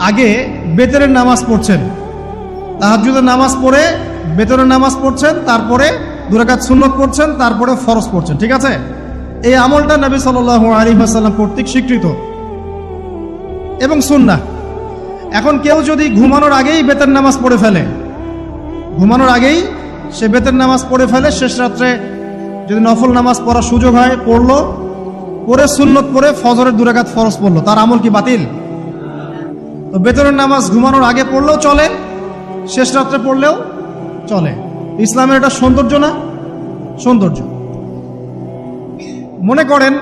আগে বেতনের নামাজ পড়ছেন, তাহাজ্জুদের নামাজ পড়ে বেতনের নামাজ পড়ছেন, তারপরে 2 রাকাত সুন্নত পড়ছেন, তারপরে ফরজ পড়ছেন, ঠিক আছে? এই আমলটা নবী সাল্লাল্লাহু আলাইহি ওয়াসাল্লাম কর্তৃক স্বীকৃত এবং সুন্নাহ। এখন কেউ যদি ঘুমানোর আগেই বেতের নামাজ পড়ে ফেলে, ঘুমানোর আগেই সে বেতের নামাজ পড়ে ফেলে, শেষ রাত্রে যদি নফল নামাজ পড়ার সুযোগ হয় পড়লো, পরে সুন্নত পড়ে ফজরের 2 রাকাত ফরজ পড়লো, তার আমল কি বাতিল? তো বেতনের নামাজ ঘুমানোর আগে পড়লেও চলে, শেষ রাত্রে পড়লেও চলে। ইসলামের এটা সৌন্দর্য না? সৌন্দর্য। মনে করেন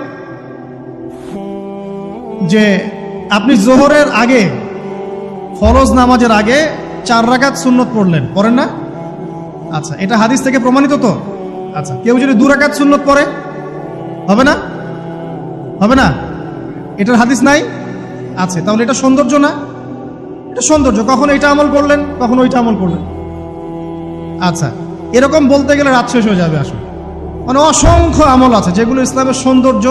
যে আপনি জোহরের আগে, ফরজ নামাজের আগে 4 রাকাত সুন্নত পড়লেন, পড়েন না? আচ্ছা, এটা হাদিস থেকে প্রমাণিত তো? আচ্ছা, কেউ যদি 2 রাকাত সুন্নত পড়ে হবে না? হবে না? এটার হাদিস নাই? আছে, তাহলে এটা সৌন্দর্য না? এটা সৌন্দর্য। কখন এটা আমল করলেন, কখন ওইটা আমল করলেন। আচ্ছা, এরকম বলতে গেলে রাত শেষ হয়ে যাবে। আসলে মানে অসংখ্য আমল আছে যেগুলো ইসলামের সৌন্দর্য।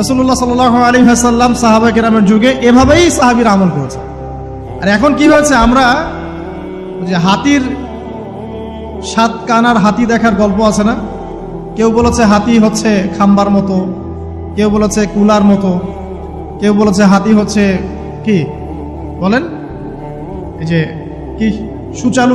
রাসূলুল্লাহ সাল্লাল্লাহু আলাইহি ওয়াসাল্লাম সাহাবায়ে কেরামের যুগে এভাবেই সাহাবীরা আমল করেছে। আর এখন কি হয়েছে, আমরা যে হাতির 7 কানার হাতি দেখার গল্প আছে না? কেউ বলেছে হাতি হচ্ছে খাম্বার মতো, কেউ বলেছে কুলার মতো, কেউ বলেছে হাতি হচ্ছে কি বলেন, এই যে কি সুচালু